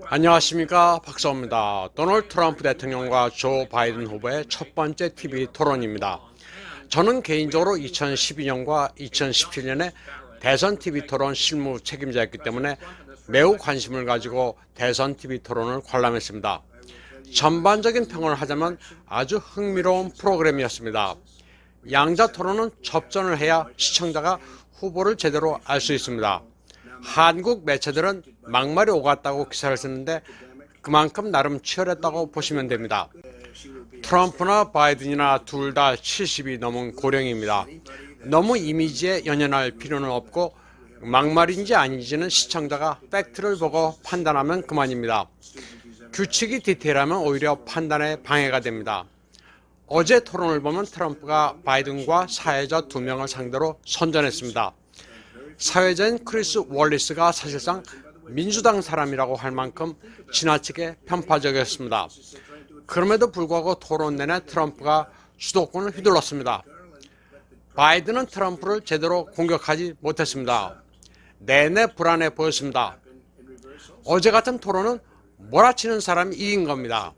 안녕하십니까, 박사입니다. 도널드 트럼프 대통령과 조 바이든 후보의 첫 번째 TV 토론입니다. 저는 개인적으로 2012년과 2017년에 대선 TV 토론 실무 책임자였기 때문에 매우 관심을 가지고 대선 TV 토론을 관람했습니다. 전반적인 평을 하자면 아주 흥미로운 프로그램이었습니다. 양자 토론은 접전을 해야 시청자가 후보를 제대로 알 수 있습니다. 한국 매체들은 막말이 오갔다고 기사를 쓰는데 그만큼 나름 치열했다고 보시면 됩니다. 트럼프나 바이든이나 둘 다 70이 넘은 고령입니다. 너무 이미지에 연연할 필요는 없고 막말인지 아닌지는 시청자가 팩트를 보고 판단하면 그만입니다. 규칙이 디테일하면 오히려 판단에 방해가 됩니다. 어제 토론을 보면 트럼프가 바이든과 사회자 2명을 상대로 선전했습니다. 사회자인 크리스 월리스가 사실상 민주당 사람이라고 할 만큼 지나치게 편파적이었습니다. 그럼에도 불구하고 토론 내내 트럼프가 주도권을 휘둘렀습니다. 바이든은 트럼프를 제대로 공격하지 못했습니다. 내내 불안해 보였습니다. 어제 같은 토론은 몰아치는 사람이 이긴 겁니다.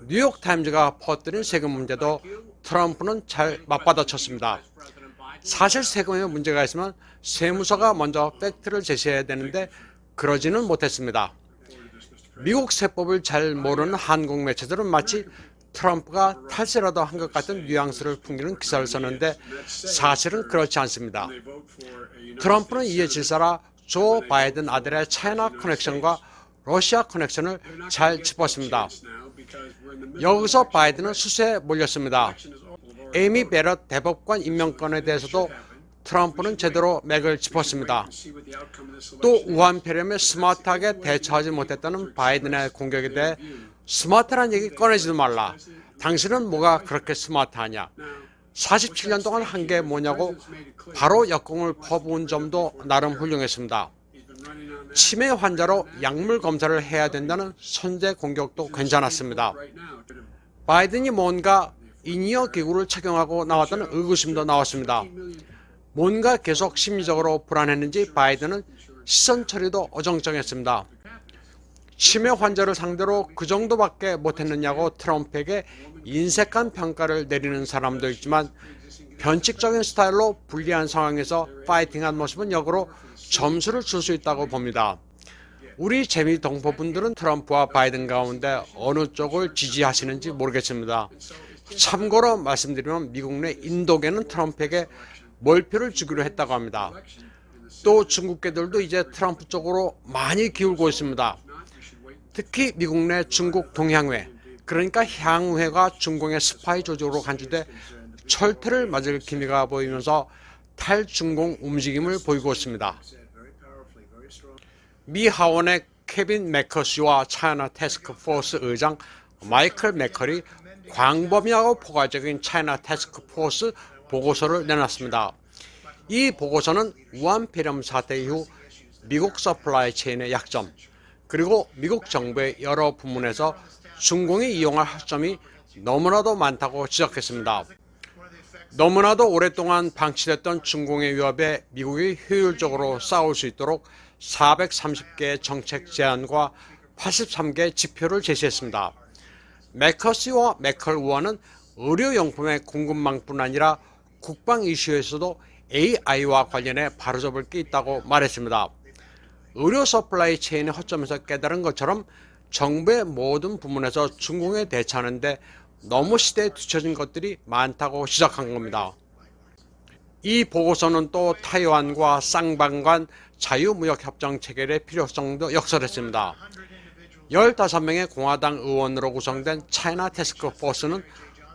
뉴욕타임즈가 퍼뜨린 세금 문제도 트럼프는 잘 맞받아쳤습니다. 사실 세금에 문제가 있으면 세무서가 먼저 팩트를 제시해야 되는데 그러지는 못했습니다. 미국 세법을 잘 모르는 한국 매체들은 마치 트럼프가 탈세라도 한 것 같은 뉘앙스를 풍기는 기사를 썼는데 사실은 그렇지 않습니다. 트럼프는 이에 질사라 조 바이든 아들의 차이나 커넥션과 러시아 커넥션을 잘 짚었습니다. 여기서 바이든은 수세에 몰렸습니다. 에이미 베럿 대법관 임명권에 대해서도 트럼프는 제대로 맥을 짚었습니다. 또 우한 폐렴에 스마트하게 대처하지 못했다는 바이든의 공격에 대해 스마트란 얘기 꺼내지도 말라. 당신은 뭐가 그렇게 스마트하냐. 47년 동안 한 게 뭐냐고 바로 역공을 퍼부은 점도 나름 훌륭했습니다. 치매 환자로 약물 검사를 해야 된다는 선제 공격도 괜찮았습니다. 바이든이 뭔가 인이어 기구를 착용하고 나왔다는 의구심도 나왔습니다. 뭔가 계속 심리적으로 불안했는지 바이든은 시선 처리도 어정쩡했습니다. 치매 환자를 상대로 그 정도밖에 못했느냐고 트럼프에게 인색한 평가를 내리는 사람도 있지만 변칙적인 스타일로 불리한 상황에서 파이팅한 모습은 역으로 점수를 줄 수 있다고 봅니다. 우리 재미 동포분들은 트럼프와 바이든 가운데 어느 쪽을 지지하시는지 모르겠습니다. 참고로 말씀드리면 미국 내 인도계는 트럼프에게 몰표를 주기로 했다고 합니다. 또 중국계들도 이제 트럼프 쪽으로 많이 기울고 있습니다. 특히 미국 내 중국 동향회, 그러니까 향후회가 중공의 스파이 조직으로 간주돼 철퇴를 맞을 기미가 보이면서 탈중공 움직임을 보이고 있습니다. 미 하원의 케빈 매커시와 차이나 태스크포스 의장 마이클 매컬이 광범위하고 포괄적인 차이나 태스크포스 보고서를 내놨습니다. 이 보고서는 우한 폐렴 사태 이후 미국 서플라이 체인의 약점, 그리고 미국 정부의 여러 부문에서 중공이 이용할 허점이 너무나도 많다고 지적했습니다. 너무나도 오랫동안 방치됐던 중공의 위협에 미국이 효율적으로 싸울 수 있도록 430개의 정책 제안과 83개 지표를 제시했습니다. 매커시와 매컬 의원은 의료용품의 공급망뿐 아니라 국방 이슈에서도 AI와 관련해 바로잡을 게 있다고 말했습니다. 의료 서플라이 체인의 허점에서 깨달은 것처럼 정부의 모든 부문에서 중공에 대처하는데 너무 시대에 뒤처진 것들이 많다고 지적한 겁니다. 이 보고서는 또 타이완과 쌍방간 자유무역협정 체결의 필요성도 역설했습니다. 15명의 공화당 의원으로 구성된 차이나 태스크포스는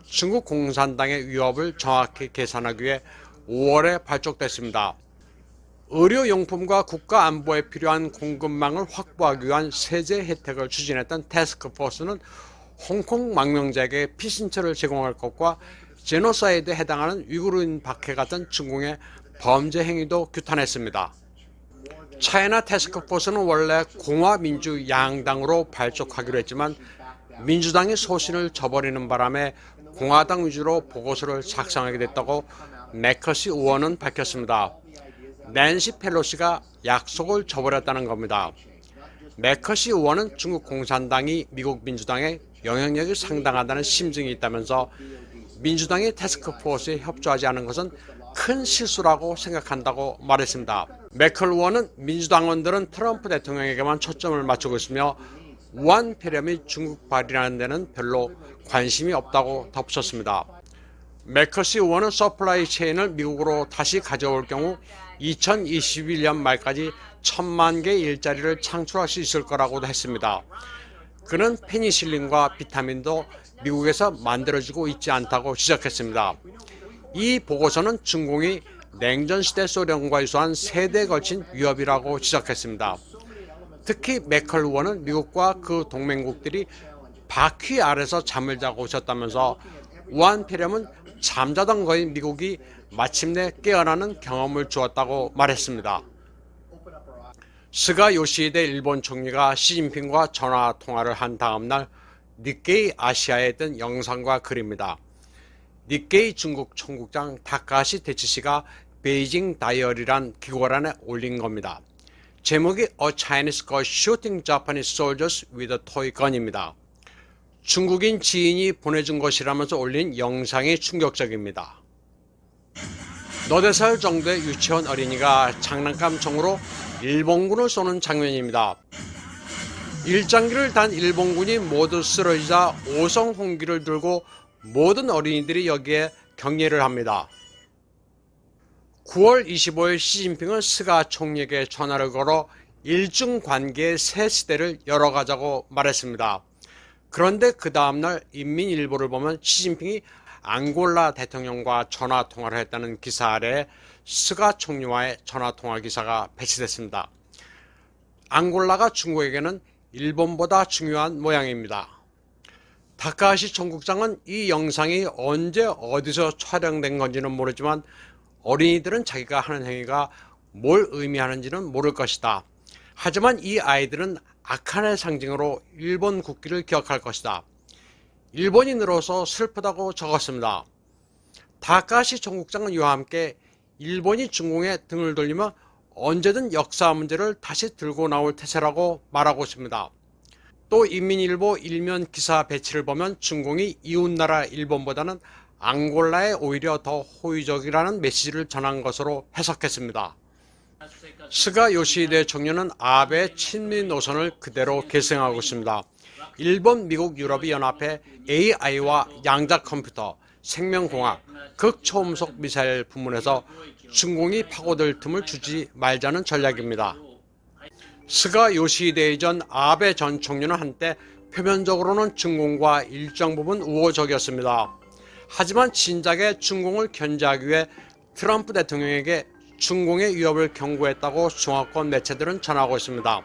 중국 공산당의 위협을 정확히 계산하기 위해 5월에 발족됐습니다. 의료용품과 국가안보에 필요한 공급망을 확보하기 위한 세제 혜택을 추진했던 태스크포스는 홍콩 망명자에게 피신처를 제공할 것과 제노사이드에 해당하는 위구르인 박해 같은 중공의 범죄 행위도 규탄했습니다. 차이나 태스크포스는 원래 공화민주 양당으로 발족하기로 했지만 민주당이 소신을 저버리는 바람에 공화당 위주로 보고서를 작성하게 됐다고 매커시 의원은 밝혔습니다. 낸시 펠로시가 약속을 저버렸다는 겁니다. 매커시 의원은 중국 공산당이 미국 민주당의 영향력이 상당하다는 심증이 있다면서 민주당이 태스크포스에 협조하지 않은 것은 큰 실수라고 생각한다고 말했습니다. 매컬 의원은 민주당원들은 트럼프 대통령에게만 초점을 맞추고 있으며 우한 폐렴이 중국발이라는 데는 별로 관심이 없다고 덧붙였습니다. 매커시 의원은 서플라이 체인을 미국으로 다시 가져올 경우 2021년 말까지 1,000만 개의 일자리를 창출할 수 있을 거라고도 했습니다. 그는 페니실린과 비타민도 미국에서 만들어지고 있지 않다고 지적했습니다. 이 보고서는 중공이 냉전시대 소련과 유사한 세대에 걸친 위협이라고 지적했습니다. 특히 매컬 의원은 미국과 그 동맹국들이 바퀴 아래서 잠을 자고 있었다면서 우한 폐렴은 잠자던 거인 미국이 마침내 깨어나는 경험을 주었다고 말했습니다. 스가 요시히데 일본 총리가 시진핑과 전화 통화를 한 다음 날 니케이 아시아에 뜬 영상과 글입니다. 니케이 중국 총국장 다카시 테츠시가 베이징 다이어리란 기고란에 올린 겁니다. 제목이 A Chinese Girl Shooting Japanese Soldiers with a Toy Gun입니다. 중국인 지인이 보내준 것이라면서 올린 영상이 충격적입니다. 4살 정도의 유치원 어린이가 장난감총으로 일본군을 쏘는 장면입니다. 일장기를 단 일본군이 모두 쓰러지자 오성 홍기를 들고 모든 어린이들이 여기에 경례를 합니다. 9월 25일 시진핑은 스가 총리에게 전화를 걸어 일중 관계의 새 시대를 열어가자고 말했습니다. 그런데 그 다음날 인민일보를 보면 시진핑이 앙골라 대통령과 전화통화를 했다는 기사 아래에 스가 총리와의 전화통화 기사가 배치됐습니다. 앙골라가 중국에게는 일본보다 중요한 모양입니다. 다카하시 총국장은 이 영상이 언제 어디서 촬영된 건지는 모르지만 어린이들은 자기가 하는 행위가 뭘 의미하는지는 모를 것이다. 하지만 이 아이들은 악한의 상징으로 일본 국기를 기억할 것이다. 일본인으로서 슬프다고 적었습니다. 다카하시 총국장은 이와 함께 일본이 중공에 등을 돌리며 언제든 역사 문제를 다시 들고 나올 태세라고 말하고 있습니다. 또 인민일보 일면 기사 배치를 보면 중공이 이웃나라 일본보다는 앙골라에 오히려 더 호의적이라는 메시지를 전한 것으로 해석했습니다. 스가 요시히데 총리는 아베의 친미 노선을 그대로 계승하고 있습니다. 일본, 미국, 유럽이 연합해 AI와 양자 컴퓨터, 생명공학, 극초음속 미사일 부문에서 중공이 파고들 틈을 주지 말자는 전략입니다. 스가 요시히데 이전 아베 전 총리는 한때 표면적으로는 중공과 일정 부분 우호적이었습니다. 하지만 진작에 중공을 견제하기 위해 트럼프 대통령에게 중공의 위협을 경고했다고 중화권 매체들은 전하고 있습니다.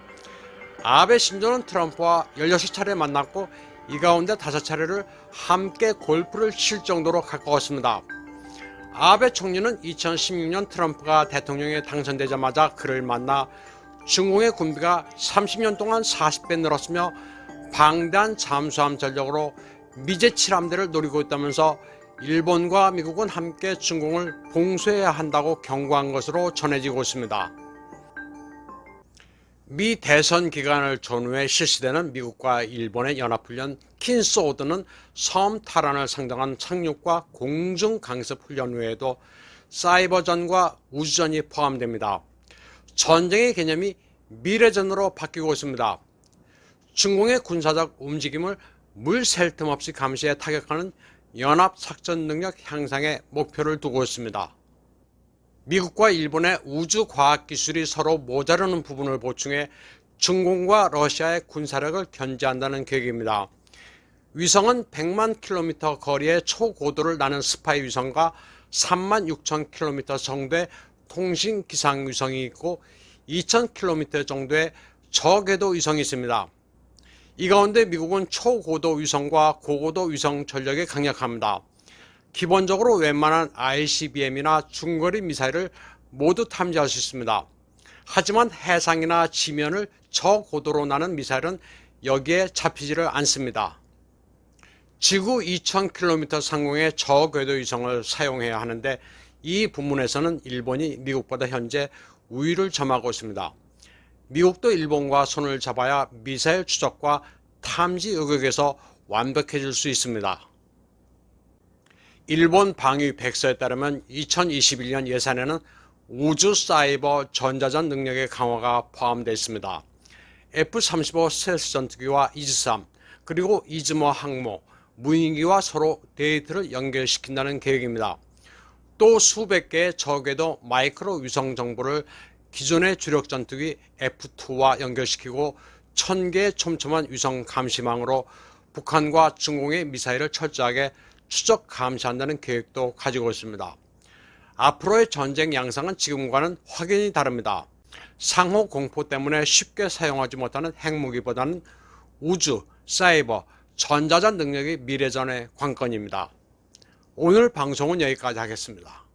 아베 신조는 트럼프와 16차례 만났고 이 가운데 5차례를 함께 골프를 칠 정도로 가까웠습니다. 아베 총리는 2016년 트럼프가 대통령에 당선되자마자 그를 만나 중공의 군비가 30년 동안 40배 늘었으며 방대한 잠수함 전력으로 미제칠 함대를 노리고 있다면서 일본과 미국은 함께 중공을 봉쇄해야 한다고 경고한 것으로 전해지고 있습니다. 미 대선 기간을 전후해 실시되는 미국과 일본의 연합훈련 킨소드는 섬 탈환을 상정한 착륙과 공중 강습 훈련 외에도 사이버전과 우주전이 포함됩니다. 전쟁의 개념이 미래전으로 바뀌고 있습니다. 중공의 군사적 움직임을 물 샐 틈 없이 감시해 타격하는 연합 작전 능력 향상에 목표를 두고 있습니다. 미국과 일본의 우주 과학 기술이 서로 모자르는 부분을 보충해 중공과 러시아의 군사력을 견제한다는 계획입니다. 위성은 100만 킬로미터 거리의 초고도를 나는 스파이 위성과 3만 6천 킬로미터 정도의 통신 기상 위성이 있고 2천 킬로미터 정도의 저궤도 위성이 있습니다. 이 가운데 미국은 초고도 위성과 고고도 위성 전력에 강력합니다. 기본적으로 웬만한 ICBM이나 중거리 미사일을 모두 탐지할 수 있습니다. 하지만 해상이나 지면을 저고도로 나는 미사일은 여기에 잡히지를 않습니다. 지구 2000km 상공의 저궤도 위성을 사용해야 하는데 이 부문에서는 일본이 미국보다 현재 우위를 점하고 있습니다. 미국도 일본과 손을 잡아야 미사일 추적과 탐지 의혹에서 완벽해질 수 있습니다. 일본 방위 백서에 따르면 2021년 예산에는 우주 사이버 전자전 능력의 강화가 포함되어 있습니다. F-35 스텔스 전투기와 이즈-3 그리고 이즈모 항모, 무인기와 서로 데이터를 연결시킨다는 계획입니다. 또 수백 개의 저궤도 마이크로 위성 정보를 기존의 주력 전투기 F-2와 연결시키고 1000개의 촘촘한 위성 감시망으로 북한과 중공의 미사일을 철저하게 추적 감시한다는 계획도 가지고 있습니다. 앞으로의 전쟁 양상은 지금과는 확연히 다릅니다. 상호 공포 때문에 쉽게 사용하지 못하는 핵무기보다는 우주, 사이버, 전자전 능력이 미래전의 관건입니다. 오늘 방송은 여기까지 하겠습니다.